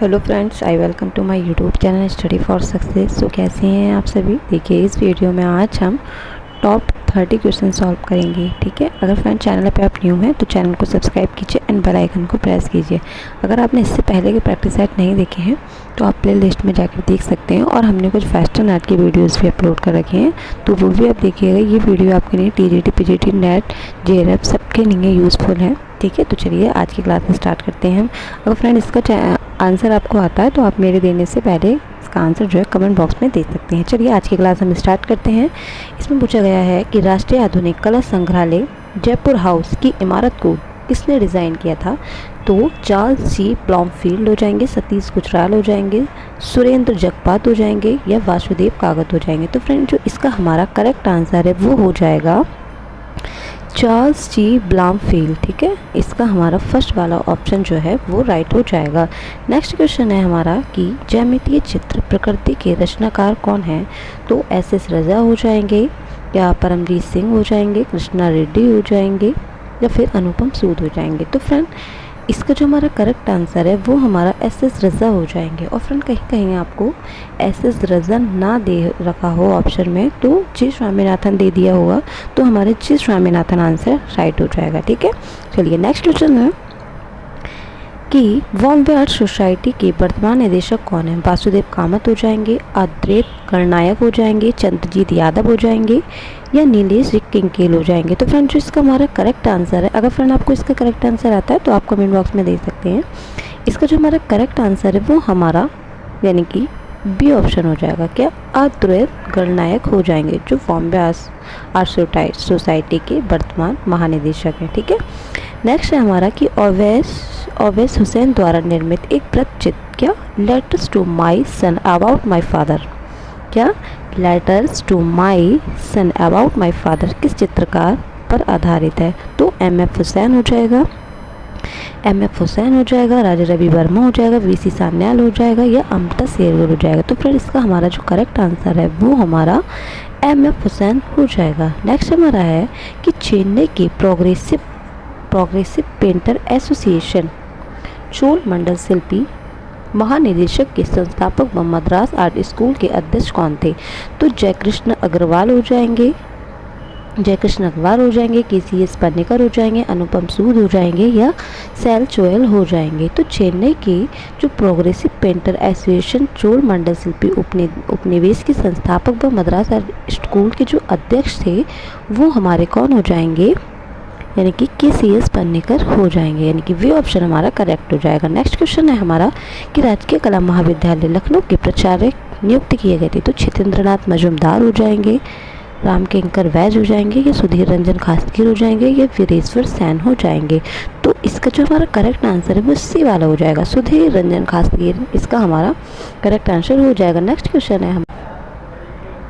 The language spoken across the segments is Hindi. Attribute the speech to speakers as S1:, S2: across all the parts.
S1: Hello friends, I welcome to my YouTube channel study for success. तो कैसे हैं आप सभी। देखिए, इस वीडियो में आज हम टॉप 30 क्वेश्चन सॉल्व करेंगे। ठीक है, अगर फ्रेंड चैनल पे आप न्यू हैं तो चैनल को सब्सक्राइब कीजिए एंड बेल आइकन को प्रेस कीजिए। अगर आपने इससे पहले के प्रैक्टिस सेट नहीं देखे हैं तो आप प्ले लिस्ट में जाकर देख सकते हैं, और हमने कुछ फास्टर नेट की वीडियोज़ भी अपलोड कर रखे हैं, तो वो भी आप देखिएगा। ये वीडियो आपके लिए TGT PGT नेट JRF सबके लिए यूज़फुल है। ठीक है, तो चलिए आज की क्लास में स्टार्ट करते हैं हम। अगर फ्रेंड इसका आंसर आपको आता है तो आप मेरे देने से पहले इसका आंसर जो है कमेंट बॉक्स में दे सकते हैं। चलिए आज की क्लास हम स्टार्ट करते हैं। इसमें पूछा गया है कि राष्ट्रीय आधुनिक कला संग्रहालय जयपुर हाउस की इमारत को किसने डिज़ाइन किया था। तो चार्ल्स जी ब्लॉमफील्ड हो जाएंगे, सतीश गुजराल हो जाएंगे, सुरेंद्र जगपात हो जाएंगे, या वासुदेव कागत हो जाएंगे। तो फ्रेंड जो इसका हमारा करेक्ट आंसर है वो हो जाएगा चार्ल्स जी ब्लॉमफील्ड। ठीक है, इसका हमारा फर्स्ट वाला ऑप्शन जो है वो राइट हो जाएगा। नेक्स्ट क्वेश्चन है हमारा कि ज्यामितीय चित्र प्रकृति के रचनाकार कौन है। तो SS रजा हो जाएंगे, या परमजीत सिंह हो जाएंगे, कृष्णा रेड्डी हो जाएंगे, या फिर अनुपम सूद हो जाएंगे। तो फ्रेंड इसका जो हमारा करेक्ट आंसर है वो हमारा SS रजा हो जाएंगे। और फ्रेंड कहीं कहीं आपको SS रजा ना दे रखा हो ऑप्शन में तो जी स्वामीनाथन दे दिया होगा, तो हमारे जी स्वामीनाथन आंसर राइट हो जाएगा। ठीक है, चलिए नेक्स्ट क्वेश्चन है कि बॉम्बे आर्ट सोसाइटी के वर्तमान निदेशक कौन है। वासुदेव कामत हो जाएंगे, अद्वैत गणनायक हो जाएंगे, चंद्रजीत यादव हो जाएंगे, या नीलेश किंकेल हो जाएंगे। तो फ्रेंड जो इसका हमारा करेक्ट आंसर है, अगर फ्रेंड आपको इसका करेक्ट आंसर आता है तो आप कमेंट बॉक्स में दे सकते हैं। इसका जो हमारा करेक्ट आंसर है वो हमारा यानी कि बी ऑप्शन हो जाएगा। क्या अद्वैत गणनायक हो जाएंगे, जो बॉम्बे आर्ट सोसाइटी के वर्तमान महानिदेशक हैं। ठीक है, नेक्स्ट है हमारा कि ओवैस हुसैन द्वारा निर्मित एक वृत्तचित्र क्या letters to my son about my father, क्या letters to my son about my father किस चित्रकार पर आधारित है। तो MF हुसैन हो जाएगा, राजा रवि वर्मा हो जाएगा, VC सान्याल हो जाएगा, या अमृता शेरगिल हो जाएगा। तो फ्रेंड इसका हमारा जो करेक्ट आंसर है वो हमारा MF हुसैन हो जाएगा। नेक्स्ट हमारा है कि चेन्नई की प्रोग्रेसिव पेंटर एसोसिएशन चोल मंडल शिल्पी महानिदेशक के संस्थापक व मद्रास आर्ट स्कूल के अध्यक्ष कौन थे। तो जयकृष्ण अग्रवाल हो जाएंगे, KCS पन्नेकर हो जाएंगे, अनुपम सूद हो जाएंगे, या सैल चोयल हो जाएंगे। तो चेन्नई के जो प्रोग्रेसिव पेंटर एसोसिएशन चोल मंडल शिल्पी उपनिवेश के संस्थापक व मद्रास आर्ट स्कूल के जो अध्यक्ष थे वो हमारे कौन हो जाएंगे, यानी कि KCS पन्नेकर हो जाएंगे, यानी कि वे ऑप्शन हमारा करेक्ट हो जाएगा। नेक्स्ट क्वेश्चन है हमारा कि राजकीय कला महाविद्यालय लखनऊ के प्राचार्य नियुक्त किए गए थे। तो छितेंद्रनाथ मजूमदार हो जाएंगे, रामकिंकर वैज हो जाएंगे, या सुधीर रंजन खासगीर हो जाएंगे, या वीरेश्वर सैन हो जाएंगे। तो इसका जो हमारा करेक्ट आंसर है वो सी वाला हो जाएगा, सुधीर रंजन खासगीर इसका हमारा करेक्ट आंसर हो जाएगा। नेक्स्ट क्वेश्चन है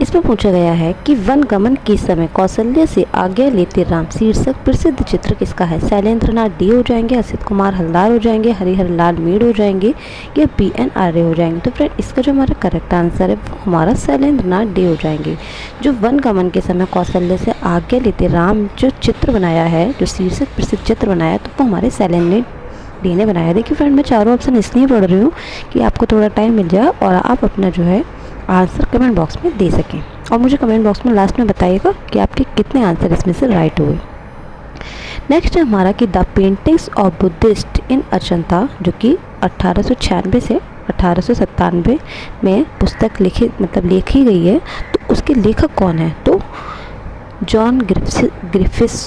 S1: इसमें पूछा गया है कि वन गमन के समय कौशल्या से आज्ञा लेते राम शीर्षक प्रसिद्ध चित्र किसका है। शैलेंद्रनाथ D हो जाएंगे, असित कुमार हलदार हो जाएंगे, हरिहर लाल मीण हो जाएंगे, या PN आर्य हो जाएंगे। तो फ्रेंड इसका जो हमारा करेक्ट आंसर है वो हमारा शैलेंद्रनाथ D हो जाएंगे। जो वन गमन के समय कौशल्या से आज्ञा लेते राम जो चित्र बनाया है, जो शीर्षक प्रसिद्ध चित्र बनाया, तो वो हमारे शैलेंद्रनाथ D ने बनाया। देखिए फ्रेंड मैं चारों ऑप्शन इसलिए पढ़ रही हूँ कि आपको थोड़ा टाइम मिल जाए और आप अपना जो है आंसर कमेंट बॉक्स में दे सकें, और मुझे कमेंट बॉक्स में लास्ट में बताइएगा कि आपके कितने आंसर इसमें से राइट हुए। नेक्स्ट है हमारा कि द पेंटिंग्स ऑफ बुद्धिस्ट इन अजंता, जो कि 1896 से 1897 में पुस्तक लिखी गई है, तो उसके लेखक कौन है। तो जॉन ग्रिफिथ्स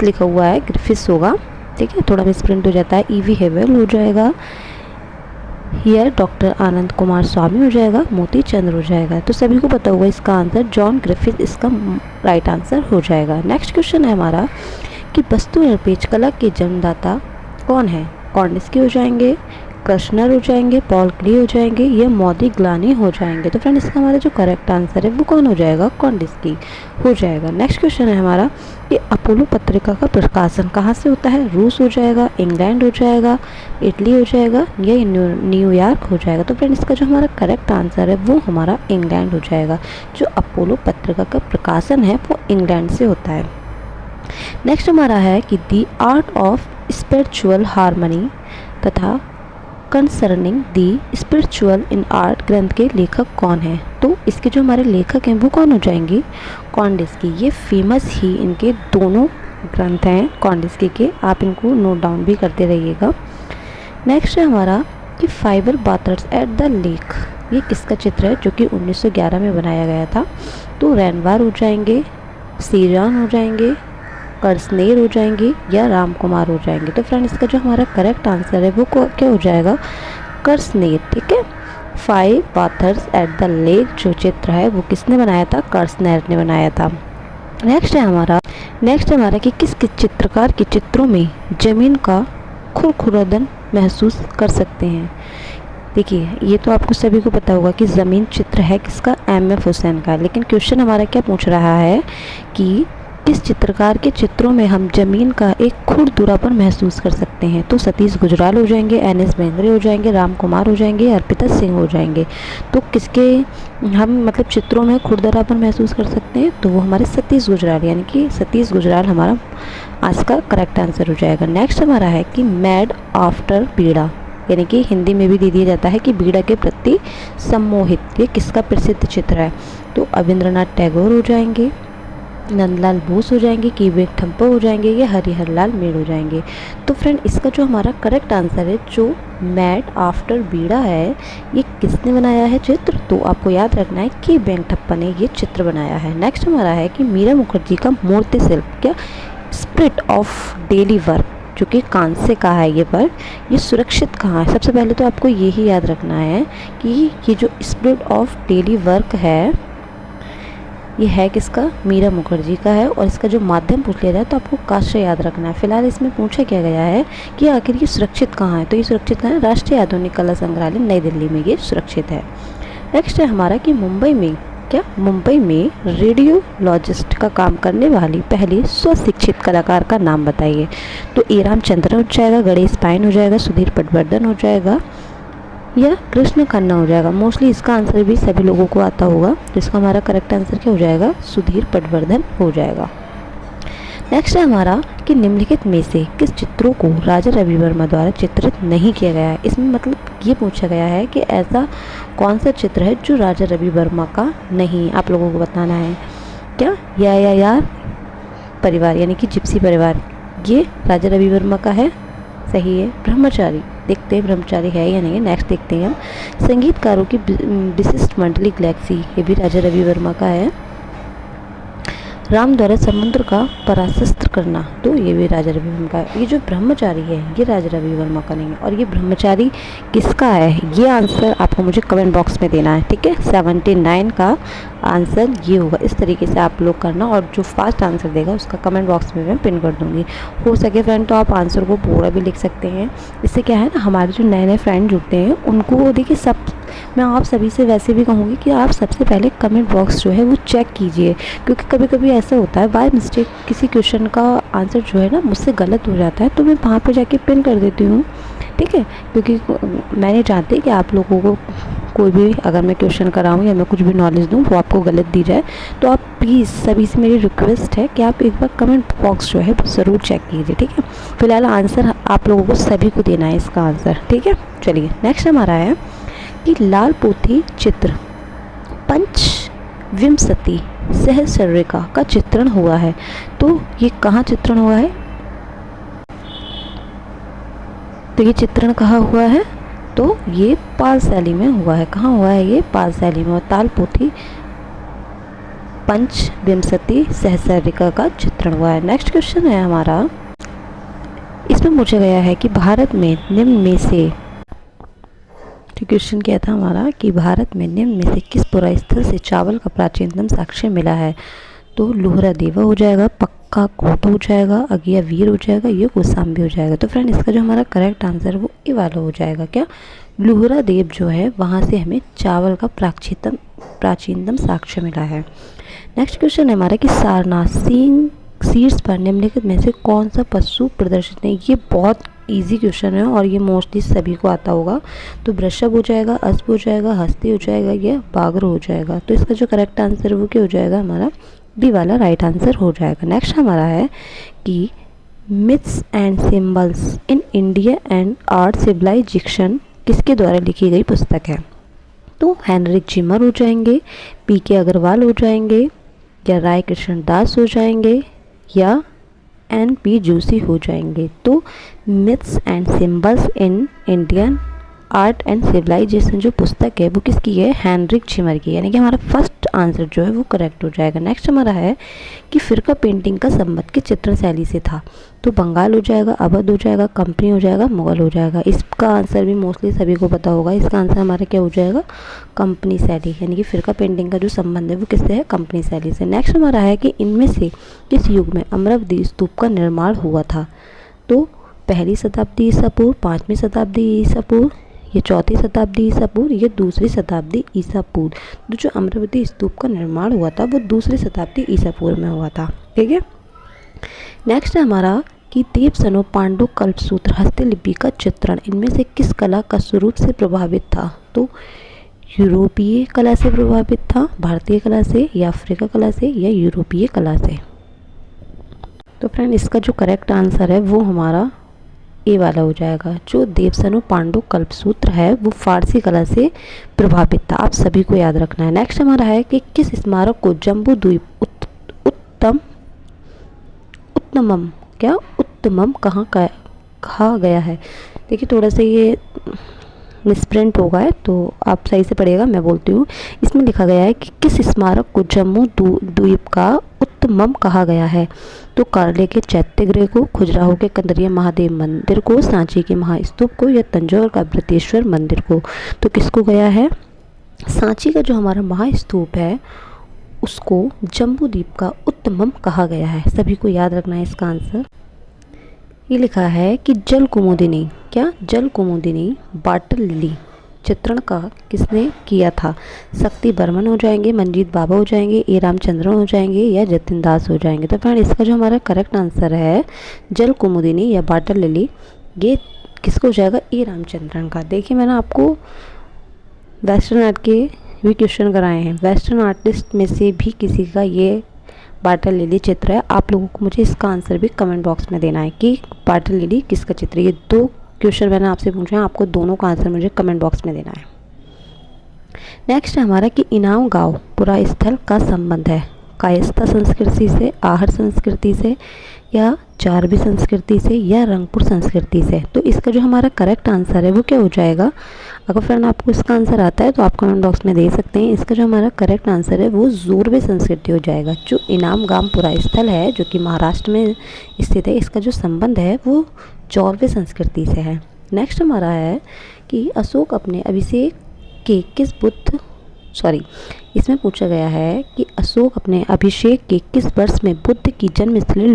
S1: लिखा हुआ है, ग्रिफिथ्स होगा। ठीक है, थोड़ा मिसप्रिंट हो जाता है, EV हेवेल हो जाएगा, या डॉक्टर आनंद कुमार स्वामी हो जाएगा, मोती चंद्र हो जाएगा। तो सभी को पता होगा इसका आंसर जॉन ग्रिफिथ इसका राइट आंसर हो जाएगा। नेक्स्ट क्वेश्चन है हमारा कि वस्तु निरपेक्ष कला के जन्मदाता कौन है। कॉर्निस्की हो जाएंगे, कृष्णर हो जाएंगे, पॉल क्ली हो जाएंगे, या मोदिग्लानी हो जाएंगे। तो फ्रेंड इसका हमारा जो करेक्ट आंसर है वो कौन हो जाएगा, कॉर्निस्की हो जाएगा। नेक्स्ट क्वेश्चन है हमारा कि अपोलो पत्रिका का प्रकाशन कहाँ से होता है। रूस हो जाएगा, इंग्लैंड हो जाएगा, इटली हो जाएगा, या न्यूयॉर्क हो जाएगा। तो फ्रेंड इसका जो हमारा करेक्ट आंसर है वो हमारा इंग्लैंड हो जाएगा। जो अपोलो पत्रिका का प्रकाशन है वो इंग्लैंड से होता है। नेक्स्ट हमारा है कि the art of spiritual harmony तथा concerning the spiritual in art ग्रंथ के लेखक कौन हैं? तो इसके जो हमारे लेखक हैं वो कौन हो जाएंगे? कौंडिस्की। ये फेमस ही इनके दोनों ग्रंथ हैं कौंडिस्की के, आप इनको नोट डाउन भी करते रहिएगा। नेक्स्ट है हमारा कि फाइबर बाथर्स एट द लेक, ये किसका चित्र है जो कि 1911 में बनाया गया था? तो रैनवार हो जाएंगे, सीजान हो जाएंगे, कर्सनेर हो जाएंगे या राम कुमार हो जाएंगे। तो फ्रेंड इसका जो हमारा करेक्ट आंसर है वो क्या हो जाएगा? कर्सनेर। ठीक है, 5 पाथर्स एट द लेक जो चित्र है वो किसने बनाया था? कर्सनेर ने बनाया था। नेक्स्ट है हमारा कि किस चित्रकार के चित्रों में जमीन का खुरखुरापन महसूस कर सकते हैं? देखिए ये तो आपको सभी को पता होगा कि ज़मीन चित्र है किसका? M.F. हुसैन का। लेकिन क्वेश्चन हमारा क्या पूछ रहा है कि किस चित्रकार के चित्रों में हम जमीन का एक खुरदुरापन महसूस कर सकते हैं? तो सतीश गुजराल हो जाएंगे, N.S. बेंद्रे हो जाएंगे, राम कुमार हो जाएंगे, अर्पिता सिंह हो जाएंगे। तो किसके हम मतलब चित्रों में खुरदरापन महसूस कर सकते हैं? तो वो हमारे सतीश गुजराल, यानी कि सतीश गुजराल हमारा आज का करेक्ट आंसर हो जाएगा। नेक्स्ट हमारा है कि मैड आफ्टर बीड़ा, यानी कि हिंदी में भी दे दिया जाता है कि बीड़ा के प्रति सम्मोहित, ये किसका प्रसिद्ध चित्र है? तो अविंद्रनाथ टैगोर हो जाएंगे, नंदलाल बोस हो जाएंगे, की.वी. ठप्पा हो जाएंगे या हरिहर लाल मेड़ हो जाएंगे। तो फ्रेंड इसका जो हमारा करेक्ट आंसर है जो मैड आफ्टर बीड़ा है, ये किसने बनाया है चित्र? तो आपको याद रखना है कि की.वी. ठप्पा ने ये चित्र बनाया है। नेक्स्ट हमारा है कि मीरा मुखर्जी का मूर्ति शिल्प क्या स्पिरिट ऑफ डेली वर्क जो कि कांस्य का है, ये वर्क ये सुरक्षित कहाँ है? सबसे पहले तो आपको यही याद रखना है कि ये जो स्पिरिट ऑफ डेली वर्क है ये है किसका? मीरा मुखर्जी का है। और इसका जो माध्यम पूछ लिया जाए तो आपको काश्य याद रखना है। फिलहाल इसमें पूछा क्या गया है कि आखिर ये सुरक्षित कहाँ है? तो ये सुरक्षित कहाँ है? राष्ट्रीय आधुनिक कला संग्रहालय नई दिल्ली में ये सुरक्षित है। नेक्स्ट है हमारा कि मुंबई में रेडियोलॉजिस्ट का काम करने वाली पहली स्वशिक्षित कलाकार का नाम बताइए। तो ए रामचंद्रन हो जाएगा, गणेश पाइन हो जाएगा, सुधीर पटवर्धन हो जाएगा या कृष्ण खन्ना हो जाएगा। मोस्टली इसका आंसर भी सभी लोगों को आता होगा, तो इसका हमारा करेक्ट आंसर क्या हो जाएगा? सुधीर पटवर्धन हो जाएगा। नेक्स्ट है हमारा कि निम्नलिखित में से किस चित्रों को राजा रवि वर्मा द्वारा चित्रित नहीं किया गया है? इसमें मतलब ये पूछा गया है कि ऐसा कौन सा चित्र है जो राजा रवि वर्मा का नहीं, आप लोगों को बताना है। क्या यार परिवार यानी कि जिप्सी परिवार ये राजा रवि वर्मा का है? सही है। ब्रह्मचारी, देखते हैं ब्रह्मचारी है या नहीं। नेक्स्ट देखते हैं हम संगीतकारों की विशिष्ट मंडली गैलेक्सी, ये भी राजा रवि वर्मा का है। राम द्वारा समुद्र का पराशस्त्र करना, तो ये भी राजा रवि वर्मा का है। ये जो ब्रह्मचारी है ये राजा रवि वर्मा का नहीं है। और ये ब्रह्मचारी किसका है? ये आंसर आपको मुझे कमेंट बॉक्स में देना है, ठीक है। 79 का आंसर ये होगा। इस तरीके से आप लोग करना और जो फास्ट आंसर देगा उसका कमेंट बॉक्स में मैं पिन कर दूँगी। हो सके फ्रेंड तो आप आंसर को पूरा भी लिख सकते हैं। इससे क्या है ना, हमारे जो नए नए फ्रेंड जुड़ते हैं उनको देखिए सब, मैं आप सभी से वैसे भी कहूँगी कि आप सबसे पहले कमेंट बॉक्स जो है वो चेक कीजिए, क्योंकि कभी कभी ऐसा होता है बाय मिस्टेक किसी क्वेश्चन का आंसर जो है ना मुझसे गलत हो जाता है, तो मैं वहाँ पे जाके पिन कर देती हूँ, ठीक है। क्योंकि मैं नहीं चाहती कि आप लोगों को कोई भी अगर मैं क्वेश्चन कराऊँ या मैं कुछ भी नॉलेज दूँ वो आपको गलत दी जाए। तो आप प्लीज़ सभी से मेरी रिक्वेस्ट है कि आप एक बार कमेंट बॉक्स जो है वो ज़रूर चेक कीजिए, ठीक है। फिलहाल आंसर आप लोगों को सभी को देना है इसका आंसर, ठीक है। चलिए नेक्स्ट हमारा है कि लाल पोथी चित्र पंचविंशति सहस्रारिका का चित्रण हुआ है, तो ये कहाँ चित्रण हुआ है? तो ये चित्रण कहाँ हुआ है? तो ये पालशैली में हुआ है। कहाँ हुआ है? ये पालशैली में। और ताल पोथी पंचविंशति सहस्रारिका का चित्रण हुआ है। नेक्स्ट क्वेश्चन है हमारा, इसमें पूछा गया है कि भारत में निम्न में से, तो क्वेश्चन क्या था हमारा कि भारत में निम्न में से किस पुरास्थल से चावल का प्राचीनतम साक्ष्य मिला है? तो लोहरा देवा हो जाएगा, पक्का कोट हो जाएगा, अगिया वीर हो जाएगा, ये कौशाम्बी हो जाएगा। तो फ्रेंड इसका जो हमारा करेक्ट आंसर वो ये वाला हो जाएगा। क्या? लोहरा देव जो है वहाँ से हमें चावल का प्राचीनतम साक्ष्य मिला है। नेक्स्ट क्वेश्चन है हमारा कि सारनाथ शीर्ष पर निम्नलिखित में से कौन सा पशु प्रदर्शित है? ये बहुत इजी क्वेश्चन है और ये मोस्टली सभी को आता होगा। तो वृषभ हो जाएगा, अश्व हो जाएगा, हस्ती हो जाएगा या बाघ हो जाएगा। तो इसका जो करेक्ट आंसर वो क्या हो जाएगा? हमारा बी वाला राइट आंसर हो जाएगा। नेक्स्ट हमारा है कि myths and symbols in India and art civilisation किसके द्वारा लिखी गई पुस्तक है? तो हेनरिक जिमर हो जाएंगे, पीके अग्रवाल हो जाएंगे, या राय कृष्ण दास हो जाएंगे, या एन.पी. जोशी हो जाएंगे। तो myths and symbols in Indian art and civilisation जो पुस्तक है वो किसकी है? हेनरिक जिमर की, यानी कि हमारा फर्स्ट आंसर जो है वो करेक्ट हो जाएगा। नेक्स्ट हमारा है कि फिरका पेंटिंग का संबंध किस चित्रण शैली से था? तो बंगाल हो जाएगा, अवध हो जाएगा, कंपनी हो जाएगा, मुगल हो जाएगा। इसका आंसर भी मोस्टली सभी को पता होगा। इसका आंसर हमारा क्या हो जाएगा? कंपनी शैली, यानी कि फिरका पेंटिंग का जो संबंध है वो किससे है? कंपनी शैली से। नेक्स्ट हमारा है कि इनमें से किस युग में अमरावती स्तूप का निर्माण हुआ था? तो पहली शताब्दी ईसा पूर्व, 5वीं शताब्दी ईसा पूर्व, ये 4वीं शताब्दी ईसा पूर्व, ये 2री शताब्दी ईसा पूर्व। तो जो अमरावती स्तूप का निर्माण हुआ था वो 2री शताब्दी ईसा पूर्व में हुआ था। ठीक है। नेक्स्ट है हमारा कि देव सनो पांडु कल्पसूत्र हस्तलिपि का चित्रण इनमें से किस कला का स्वरूप से प्रभावित था? तो यूरोपीय कला से प्रभावित था, भारतीय कला से, या अफ्रीका कला से, या यूरोपीय कला से। तो फ्रेंड इसका जो करेक्ट आंसर है वो हमारा ए वाला हो जाएगा। जो देवसनो पांडु कल्पसूत्र है वो फारसी कला से प्रभावित था। आप सभी को याद रखना है। नेक्स्ट हमारा है कि किस स्मारक को जम्बू द्वीप उत्तमम कहा गया है? देखिए थोड़ा सा ये मिसप्रिंट होगा है तो आप सही से पढ़िएगा, मैं बोलती हूँ। इसमें लिखा गया है कि किस स्मारक को जम्मू द्वीप का उत्तमम कहा गया है? तो कार्ले के चैत्यगृह को, खजुराहो के कंदरिया महादेव मंदिर को, सांची के महास्तूप को, या तंजौर का बृहदेश्वर मंदिर को? तो किसको गया है? सांची का जो हमारा महास्तूप है उसको जम्बू द्वीप का उत्तमम कहा गया है। सभी को याद रखना है इसका आंसर। ये लिखा है कि जल कुमुदिनी, क्या जल कुमुदिनी वाटर लिली चित्रण का किसने किया था? शक्ति बर्मन हो जाएंगे, मंजीत बाबा हो जाएंगे, ए रामचंद्रन हो जाएंगे, या जतिन दास हो जाएंगे। तो फ्रेंड इसका जो हमारा करेक्ट आंसर है जल कुमुदिनी या वाटर लिली, ये किसको हो जाएगा? ए रामचंद्रन का। देखिए मैंने आपको वेस्टर्न आर्ट के भी क्वेश्चन कराए हैं। वेस्टर्न आर्टिस्ट में से भी किसी का ये वाटर लिली चित्र है। आप लोगों को मुझे इसका आंसर भी कमेंट बॉक्स में देना है कि वाटर लिली किसका चित्र है। ये 2 क्वेश्चन मैंने आपसे पूछे हैं, आपको दोनों का आंसर मुझे कमेंट बॉक्स में देना है। नेक्स्ट है हमारा कि इनाम गांव पुरा स्थल का संबंध है कायस्था संस्कृति से, आहर संस्कृति से, या चारबी संस्कृति से, या रंगपुर संस्कृति से। तो इसका जो हमारा करेक्ट आंसर है वो क्या हो जाएगा? अगर फ्रेंड आपको इसका आंसर आता है तो आप कमेंट बॉक्स में दे सकते हैं। इसका जो हमारा करेक्ट आंसर है वो जोरवे संस्कृति हो जाएगा। जो इनाम गांव पुरा स्थल है जो कि महाराष्ट्र में स्थित है, इसका जो संबंध है वो जोरवे संस्कृति से है। नेक्स्ट हमारा है कि अशोक अपने अभिषेक के किस इसमें पूछा गया है कि अशोक अपने अभिषेक के किस वर्ष में बुद्ध की जन्मस्थली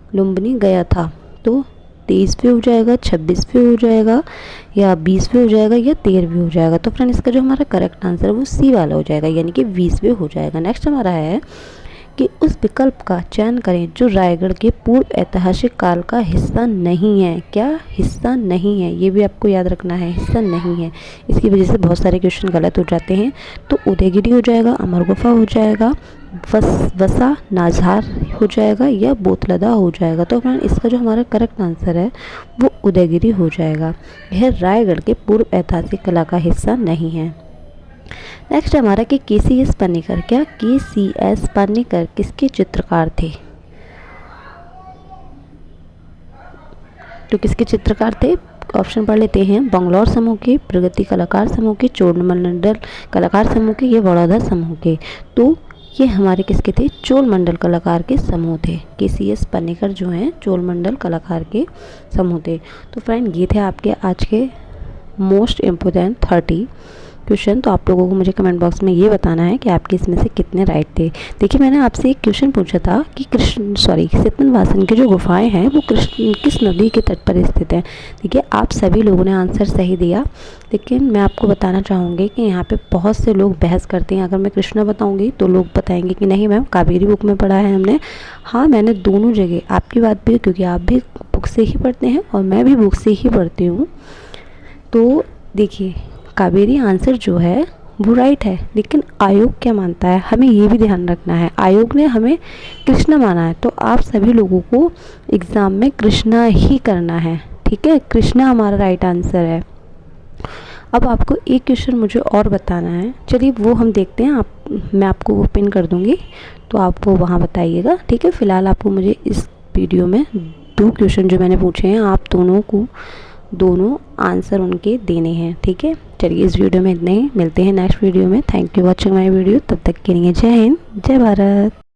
S1: लुम्बिनी गया था? तो 23वें हो जाएगा, 26वें हो जाएगा, या 20वें हो जाएगा, या 13वें हो जाएगा। तो फ्रेंड इसका जो हमारा करेक्ट आंसर है वो सी वाला हो जाएगा, यानी कि 20वें हो जाएगा। नेक्स्ट हमारा है कि उस विकल्प का चयन करें जो रायगढ़ के पूर्व ऐतिहासिक काल का हिस्सा नहीं है। क्या हिस्सा नहीं है? ये भी आपको याद रखना है, हिस्सा नहीं है। इसकी वजह से बहुत सारे क्वेश्चन गलत हो जाते हैं। तो उदयगिरी हो जाएगा, अमर गुफा हो जाएगा, वसा नाझार हो जाएगा, या बोतलदा हो जाएगा। तो फ्रेंड इसका जो हमारा करेक्ट आंसर है वो उदयगिरी हो जाएगा। यह रायगढ़ के पूर्व ऐतिहासिक कला का हिस्सा नहीं है। नेक्स्ट हमारा कि के.सी.एस. पन्नेकर, क्या के.सी.एस. पन्नेकर किसके चित्रकार थे? तो किसके चित्रकार थे? ऑप्शन पढ़ लेते हैं। बंगलौर समूह के, प्रगति कलाकार समूह के, चोलमंडल कलाकार समूह के, ये बड़ौदा समूह के। तो ये हमारे किसके थे? चोलमंडल कलाकार के समूह थे। के.सी.एस. पन्नेकर जो हैं चोलमंडल कलाकार के समूह थे। तो फ्रेंड ये थे आपके आज के मोस्ट इम्पोर्टेंट 30 क्वेश्चन। तो आप लोगों को मुझे कमेंट बॉक्स में ये बताना है कि आपके इसमें से कितने राइट थे। देखिए मैंने आपसे एक क्वेश्चन पूछा था कि सीतनवासन की जो गुफाएं हैं वो किस नदी के तट पर स्थित है। देखिए आप सभी लोगों ने आंसर सही दिया, लेकिन मैं आपको बताना चाहूँगी कि यहाँ पे बहुत से लोग बहस करते हैं। अगर मैं कृष्णा बताऊँगी तो लोग बताएंगे कि नहीं मैम कावेरी बुक में पढ़ा है हमने। हाँ मैंने दोनों जगह, आपकी बात भी, क्योंकि आप भी बुक से ही पढ़ते हैं और मैं भी बुक से ही पढ़ती हूँ। तो देखिए कावेरी आंसर जो है वो राइट है, लेकिन आयोग क्या मानता है हमें ये भी ध्यान रखना है। आयोग ने हमें कृष्णा माना है, तो आप सभी लोगों को एग्ज़ाम में कृष्णा ही करना है, ठीक है। कृष्णा हमारा राइट आंसर है। अब आपको एक क्वेश्चन मुझे और बताना है, चलिए वो हम देखते हैं। मैं आपको वो पिन कर दूँगी, तो आप वो वहाँ बताइएगा, ठीक है। फ़िलहाल आपको मुझे इस वीडियो में 2 क्वेश्चन जो मैंने पूछे हैं, आप दोनों आंसर उनके देने हैं, ठीक है। चलिए इस वीडियो में इतना ही, मिलते हैं नेक्स्ट वीडियो में। Thank you watching my video. तब तक के लिए जय हिंद, जय भारत।